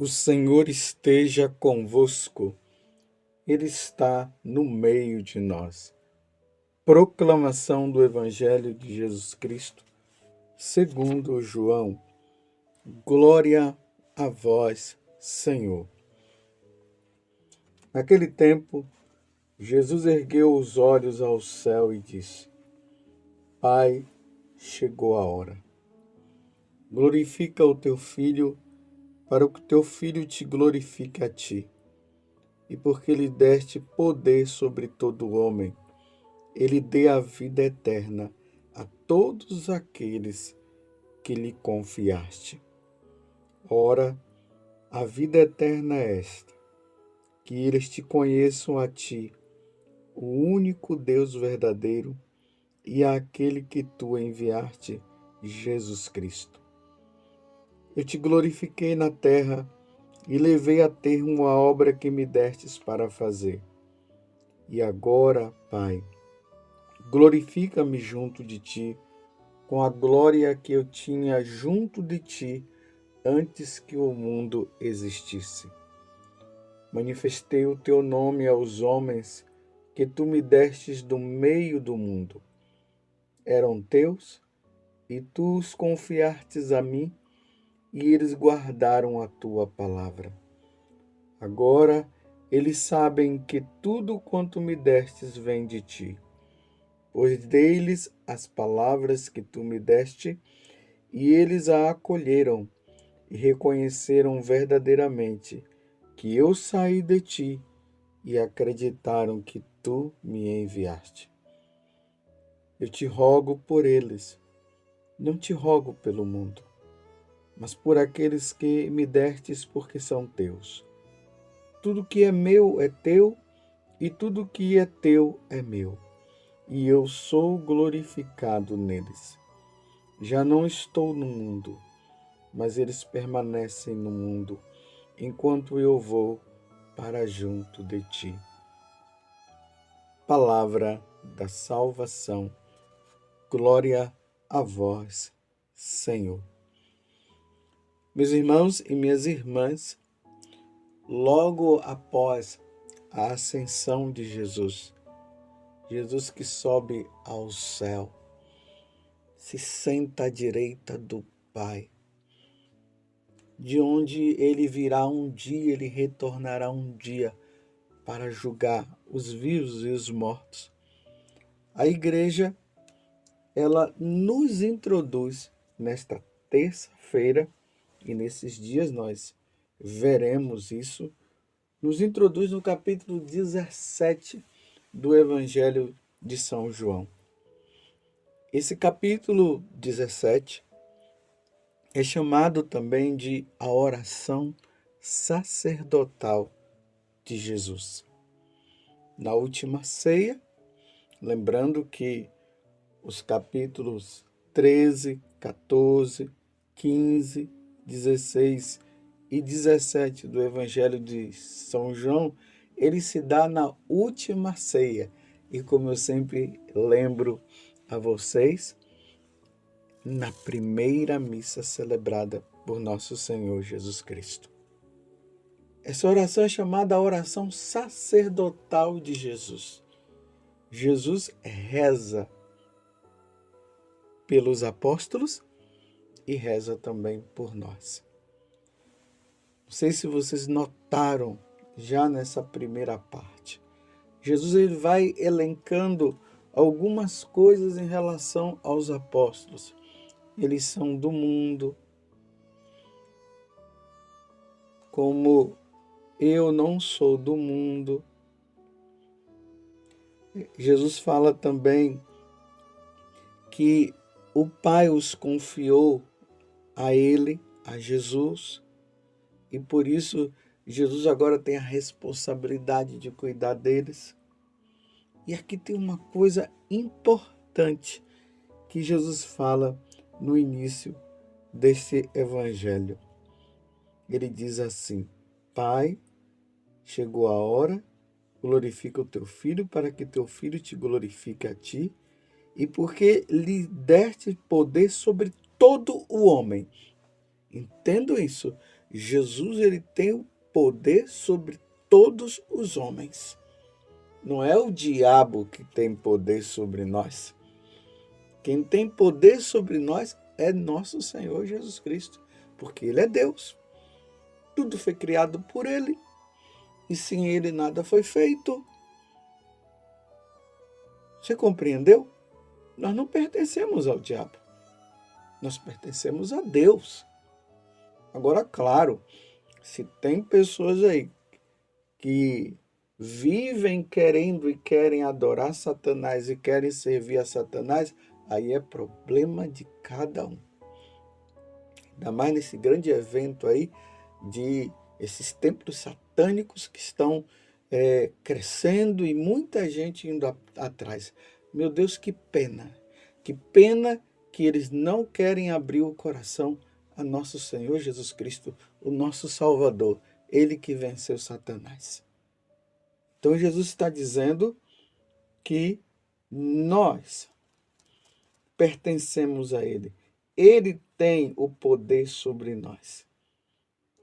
O Senhor esteja convosco, Ele está no meio de nós. Proclamação do Evangelho de Jesus Cristo, segundo João. Glória a vós, Senhor. Naquele tempo, Jesus ergueu os olhos ao céu e disse: Pai, chegou a hora. Glorifica o teu Filho, para que o teu Filho te glorifique a ti. E porque lhe deste poder sobre todo homem, ele dê a vida eterna a todos aqueles que lhe confiaste. Ora, a vida eterna é esta, que eles te conheçam a ti, o único Deus verdadeiro, e àquele que tu enviaste, Jesus Cristo. Eu te glorifiquei na terra e levei a termo a obra que me destes para fazer. E agora, Pai, glorifica-me junto de ti, com a glória que eu tinha junto de ti antes que o mundo existisse. Manifestei o teu nome aos homens que tu me destes do meio do mundo. Eram teus, e tu os confiastes a mim, e eles guardaram a tua palavra. Agora eles sabem que tudo quanto me destes vem de ti, pois dei-lhes as palavras que tu me deste, e eles a acolheram e reconheceram verdadeiramente que eu saí de ti e acreditaram que tu me enviaste. Eu te rogo por eles, não te rogo pelo mundo, mas por aqueles que me destes porque são teus. Tudo que é meu é teu, e tudo que é teu é meu, e eu sou glorificado neles. Já não estou no mundo, mas eles permanecem no mundo, enquanto eu vou para junto de ti. Palavra da salvação. Glória a vós, Senhor. Meus irmãos e minhas irmãs, logo após a ascensão de Jesus, Jesus que sobe ao céu, se senta à direita do Pai, de onde ele virá um dia, ele retornará um dia para julgar os vivos e os mortos. A igreja, ela nos introduz nesta terça-feira, e nesses dias nós veremos isso, nos introduz no capítulo 17 do Evangelho de São João. Esse capítulo 17 é chamado também de a oração sacerdotal de Jesus. Na última ceia, lembrando que os capítulos 13, 14, 15, 16 e 17 do Evangelho de São João, ele se dá na última ceia. E como eu sempre lembro a vocês, na primeira missa celebrada por nosso Senhor Jesus Cristo. Essa oração é chamada a oração sacerdotal de Jesus. Jesus reza pelos apóstolos e reza também por nós. Não sei se vocês notaram já nessa primeira parte. Jesus ele vai elencando algumas coisas em relação aos apóstolos. Eles são do mundo, como eu não sou do mundo. Jesus fala também que o Pai os confiou a ele, a Jesus, e por isso Jesus agora tem a responsabilidade de cuidar deles. E aqui tem uma coisa importante que Jesus fala no início desse evangelho. Ele diz assim: Pai, chegou a hora, glorifica o teu Filho, para que teu Filho te glorifique a ti, e porque lhe deste poder sobre todo o homem. Entendo isso. Jesus, ele tem o poder sobre todos os homens. Não é o diabo que tem poder sobre nós. Quem tem poder sobre nós é nosso Senhor Jesus Cristo, porque ele é Deus. Tudo foi criado por ele, e sem ele nada foi feito. Você compreendeu? Nós não pertencemos ao diabo. Nós pertencemos a Deus. Agora, claro, se tem pessoas aí que vivem querendo e querem adorar Satanás e querem servir a Satanás, aí é problema de cada um. Ainda mais nesse grande evento aí de esses templos satânicos que estão crescendo e muita gente indo atrás. Meu Deus, que pena! Que pena que eles não querem abrir o coração a nosso Senhor Jesus Cristo, o nosso Salvador, ele que venceu Satanás. Então Jesus está dizendo que nós pertencemos a ele. Ele tem o poder sobre nós.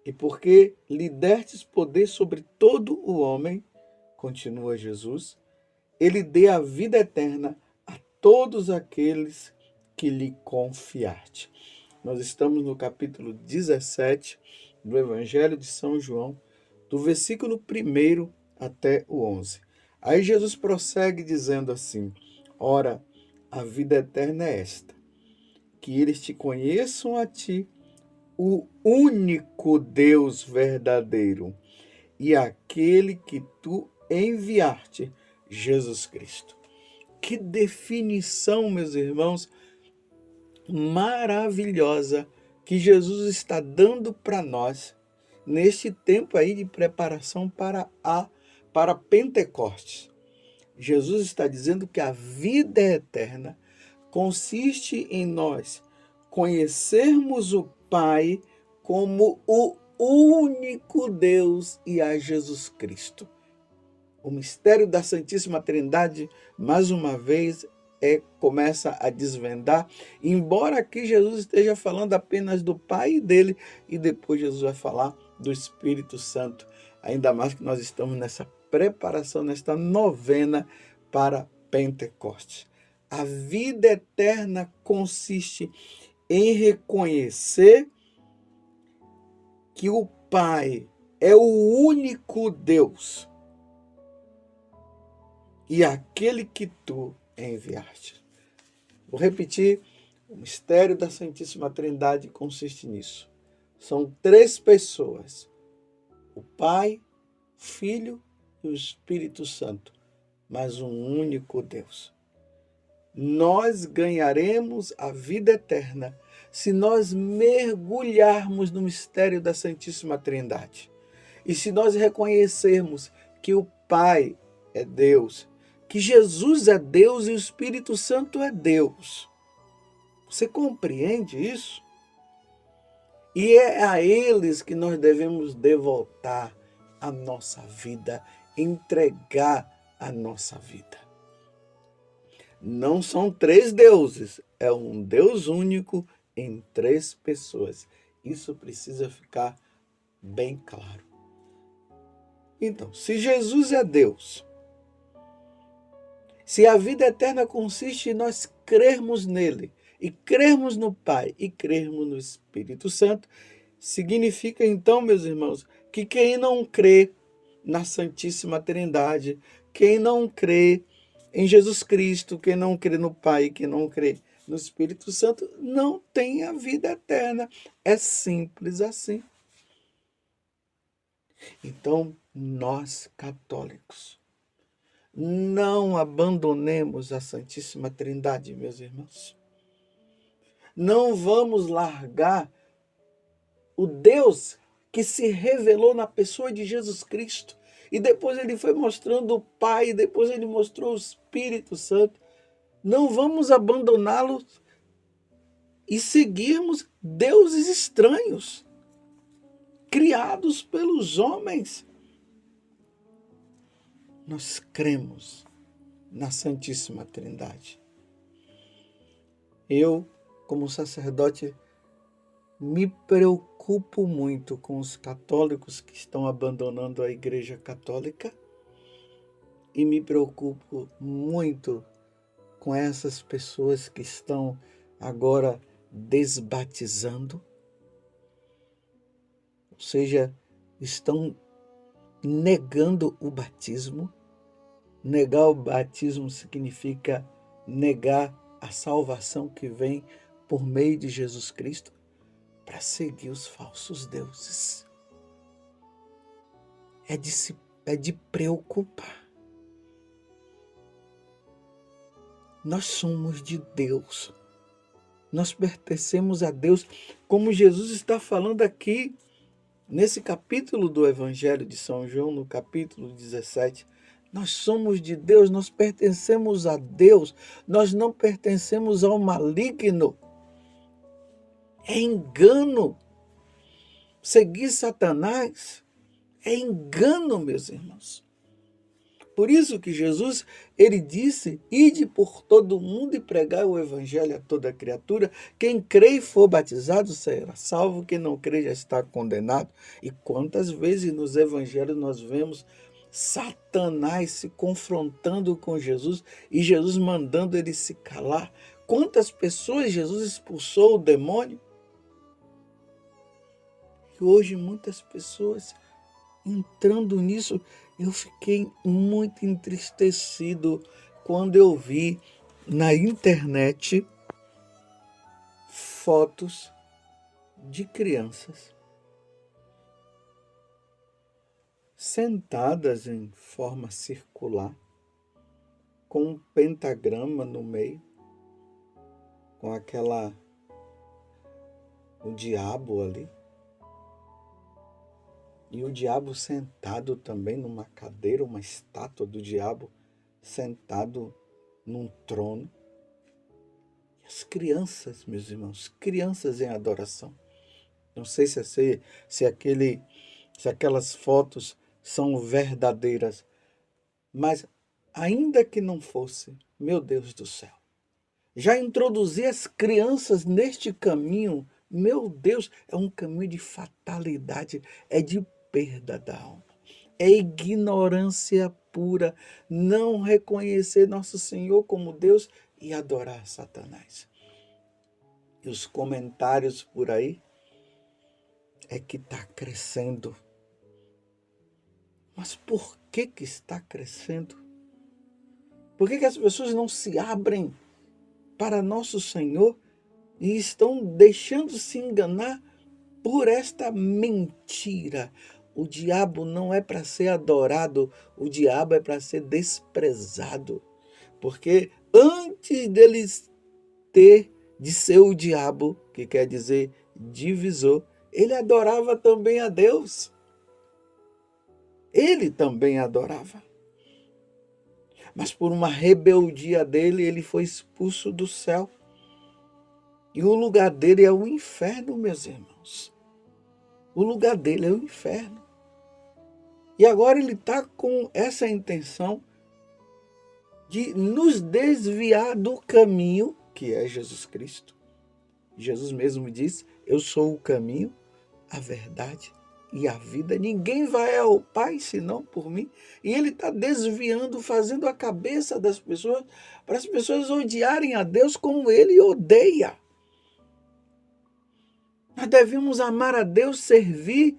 E porque lhe destes poder sobre todo o homem, continua Jesus, ele dê a vida eterna a todos aqueles que lhe confiarte. Nós estamos no capítulo 17 do Evangelho de São João, do versículo 1 até o 11. Aí Jesus prossegue dizendo assim: ora, a vida eterna é esta, que eles te conheçam a ti, o único Deus verdadeiro, e aquele que tu enviaste, Jesus Cristo. Que definição, meus irmãos, maravilhosa que Jesus está dando para nós neste tempo aí de preparação para Pentecostes. Jesus está dizendo que a vida eterna consiste em nós conhecermos o Pai como o único Deus e a Jesus Cristo. O mistério da Santíssima Trindade, mais uma vez, começa a desvendar, embora aqui Jesus esteja falando apenas do Pai e dele, e depois Jesus vai falar do Espírito Santo, ainda mais que nós estamos nessa preparação, nesta novena para Pentecostes. A vida eterna consiste em reconhecer que o Pai é o único Deus e aquele que tu enviaste. Vou repetir, o mistério da Santíssima Trindade consiste nisso. São 3 pessoas, o Pai, o Filho e o Espírito Santo, mas um único Deus. Nós ganharemos a vida eterna se nós mergulharmos no mistério da Santíssima Trindade. E se nós reconhecermos que o Pai é Deus, que Jesus é Deus e o Espírito Santo é Deus. Você compreende isso? E é a eles que nós devemos devotar a nossa vida, entregar a nossa vida. Não são 3 deuses, é um Deus único em 3 pessoas. Isso precisa ficar bem claro. Então, se Jesus é Deus, se a vida eterna consiste em nós crermos nele, e crermos no Pai, e crermos no Espírito Santo, significa então, meus irmãos, que quem não crê na Santíssima Trindade, quem não crê em Jesus Cristo, quem não crê no Pai, quem não crê no Espírito Santo, não tem a vida eterna. É simples assim. Então, nós católicos, não abandonemos a Santíssima Trindade, meus irmãos. Não vamos largar o Deus que se revelou na pessoa de Jesus Cristo. E depois ele foi mostrando o Pai, depois ele mostrou o Espírito Santo. Não vamos abandoná-los e seguirmos deuses estranhos, criados pelos homens. Nós cremos na Santíssima Trindade. Eu, como sacerdote, me preocupo preocupo muito com os católicos que estão abandonando a Igreja Católica e me preocupo muito com essas pessoas que estão agora desbatizando, ou seja, estão negando o batismo. Negar o batismo significa negar a salvação que vem por meio de Jesus Cristo para seguir os falsos deuses. É de preocupar. Nós somos de Deus. Nós pertencemos a Deus, como Jesus está falando aqui nesse capítulo do Evangelho de São João, no capítulo 17. Nós somos de Deus, nós pertencemos a Deus, nós não pertencemos ao maligno. É engano. Seguir Satanás é engano, meus irmãos. Por isso que Jesus, ele disse, ide por todo o mundo e pregai o evangelho a toda criatura. Quem crê e for batizado será salvo, quem não crê já está condenado. E quantas vezes nos evangelhos nós vemos Satanás se confrontando com Jesus e Jesus mandando ele se calar. Quantas pessoas Jesus expulsou o demônio? E hoje muitas pessoas entrando nisso, eu fiquei muito entristecido quando eu vi na internet fotos de crianças sentadas em forma circular, com um pentagrama no meio, com o diabo ali. E o diabo sentado também numa cadeira, uma estátua do diabo sentado num trono. E as crianças, meus irmãos, crianças em adoração. Não sei se aquelas fotos são verdadeiras, mas ainda que não fosse, meu Deus do céu, já introduzir as crianças neste caminho, meu Deus, é um caminho de fatalidade, é de perda da alma. É ignorância pura, não reconhecer nosso Senhor como Deus e adorar Satanás. E os comentários por aí é que está crescendo. Mas por que está crescendo? Por que as pessoas não se abrem para nosso Senhor e estão deixando se enganar por esta mentira? O diabo não é para ser adorado, o diabo é para ser desprezado. Porque antes de ser o diabo, que quer dizer divisor, ele adorava também a Deus. Ele também adorava. Mas por uma rebeldia dele, ele foi expulso do céu. E o lugar dele é o inferno, meus irmãos. O lugar dele é o inferno. E agora ele está com essa intenção de nos desviar do caminho que é Jesus Cristo. Jesus mesmo disse, eu sou o caminho, a verdade e a vida. Ninguém vai ao Pai senão por mim. E ele está desviando, fazendo a cabeça das pessoas, para as pessoas odiarem a Deus como ele odeia. Nós devemos amar a Deus, servir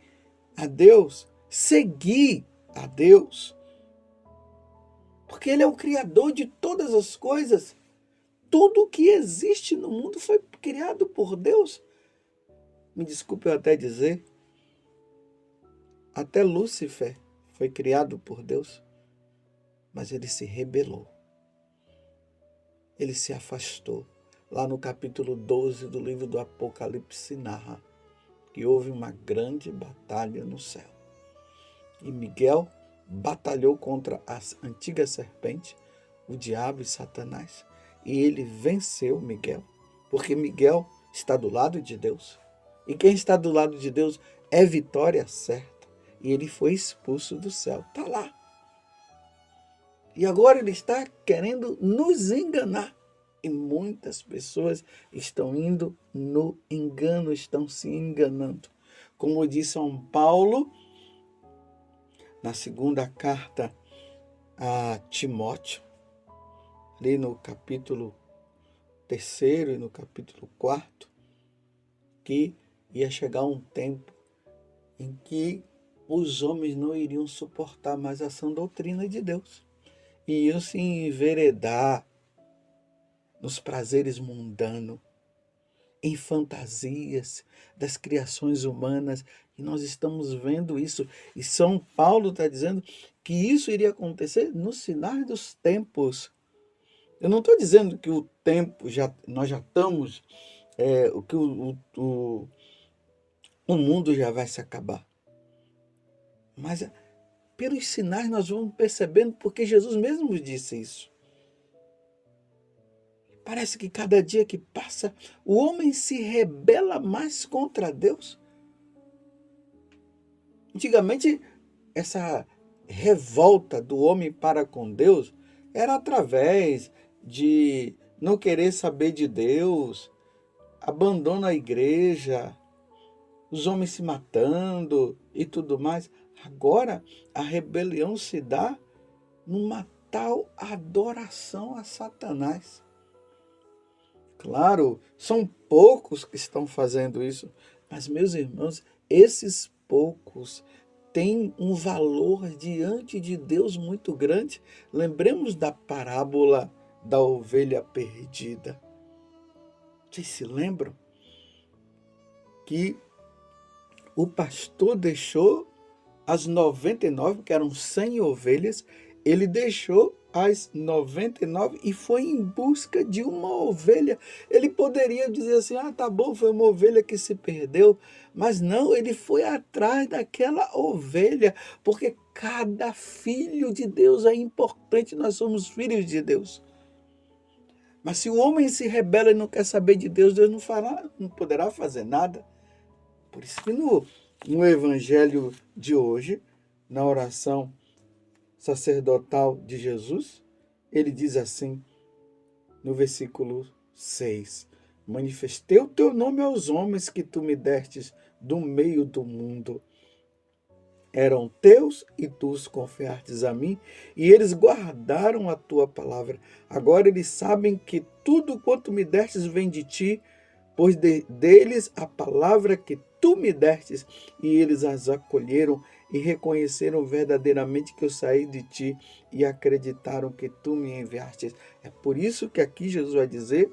a Deus, seguir a Deus. Porque ele é o Criador de todas as coisas. Tudo que existe no mundo foi criado por Deus. Me desculpe eu até dizer, até Lúcifer foi criado por Deus, mas ele se rebelou. Ele se afastou. Lá no capítulo 12 do livro do Apocalipse narra que houve uma grande batalha no céu. E Miguel batalhou contra a antiga serpente, o diabo e Satanás. E ele venceu Miguel, porque Miguel está do lado de Deus. E quem está do lado de Deus é vitória certa. E ele foi expulso do céu. Está lá. E agora ele está querendo nos enganar. E muitas pessoas estão indo no engano, estão se enganando. Como diz São Paulo, na segunda carta a Timóteo, ali no capítulo 3º e no capítulo 4º, que ia chegar um tempo em que os homens não iriam suportar mais a sã doutrina de Deus. E iam se enveredar nos prazeres mundanos, em fantasias das criações humanas. E nós estamos vendo isso. E São Paulo está dizendo que isso iria acontecer nos finais dos tempos. Eu não estou dizendo que o tempo, nós já estamos, que o mundo já vai se acabar. Mas pelos sinais nós vamos percebendo, porque Jesus mesmo disse isso. Parece que cada dia que passa, o homem se rebela mais contra Deus. Antigamente, essa revolta do homem para com Deus era através de não querer saber de Deus, abandono a igreja, os homens se matando e tudo mais. Agora, a rebelião se dá numa tal adoração a Satanás. Claro, são poucos que estão fazendo isso, mas, meus irmãos, esses poucos têm um valor diante de Deus muito grande. Lembremos da parábola da ovelha perdida. Vocês se lembram que o pastor deixou as 99, que eram 100 ovelhas, ele deixou as 99 e foi em busca de uma ovelha. Ele poderia dizer assim, tá bom, foi uma ovelha que se perdeu, mas não, ele foi atrás daquela ovelha, porque cada filho de Deus é importante, nós somos filhos de Deus. Mas se o homem se rebela e não quer saber de Deus, Deus não poderá fazer nada. Por isso que no evangelho de hoje, na oração sacerdotal de Jesus, ele diz assim, no versículo 6, manifestei o teu nome aos homens que tu me destes do meio do mundo. Eram teus e tu os confiastes a mim, e eles guardaram a tua palavra. Agora eles sabem que tudo quanto me destes vem de ti, pois deles a palavra que tu me destes, e eles as acolheram e reconheceram verdadeiramente que eu saí de ti e acreditaram que tu me enviastes. É por isso que aqui Jesus vai dizer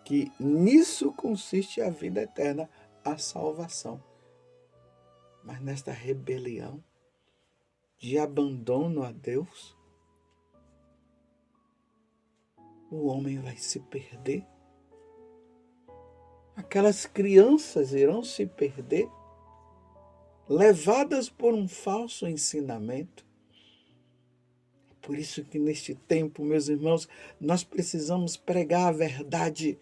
que nisso consiste a vida eterna, a salvação. Mas nesta rebelião de abandono a Deus, o homem vai se perder. Aquelas crianças irão se perder, levadas por um falso ensinamento. Por isso que neste tempo, meus irmãos, nós precisamos pregar a verdade.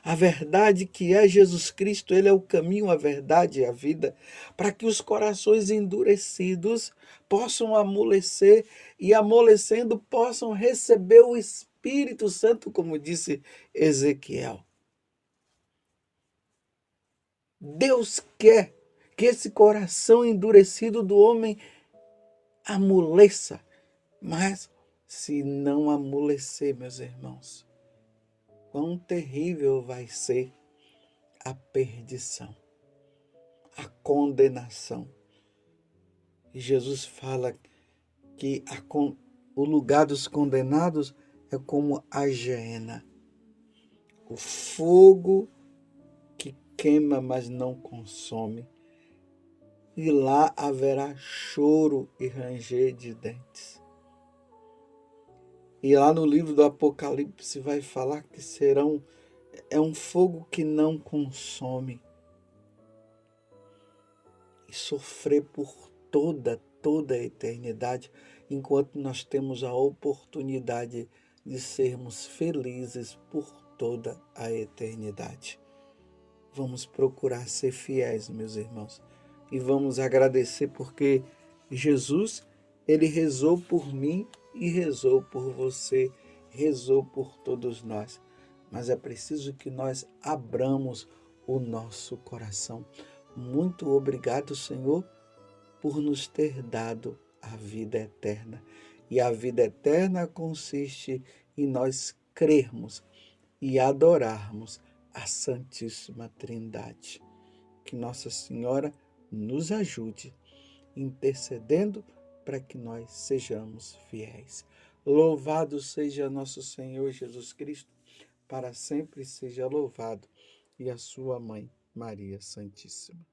A verdade que é Jesus Cristo, Ele é o caminho, a verdade e a vida, para que os corações endurecidos possam amolecer e, amolecendo, possam receber o Espírito Santo, como disse Ezequiel. Deus quer que esse coração endurecido do homem amoleça, mas se não amolecer, meus irmãos, quão terrível vai ser a perdição, a condenação. E Jesus fala que o lugar dos condenados é como a geena, o fogo que queima, mas não consome. E lá haverá choro e ranger de dentes. E lá no livro do Apocalipse vai falar que é um fogo que não consome. E sofrer por toda a eternidade, enquanto nós temos a oportunidade de sermos felizes por toda a eternidade. Vamos procurar ser fiéis, meus irmãos, e vamos agradecer porque Jesus, Ele rezou por mim e rezou por você, rezou por todos nós. Mas é preciso que nós abramos o nosso coração. Muito obrigado, Senhor, por nos ter dado a vida eterna. E a vida eterna consiste em nós crermos e adorarmos a Santíssima Trindade. Que Nossa Senhora nos ajude, intercedendo para que nós sejamos fiéis. Louvado seja nosso Senhor Jesus Cristo, para sempre seja louvado, e a sua mãe, Maria Santíssima.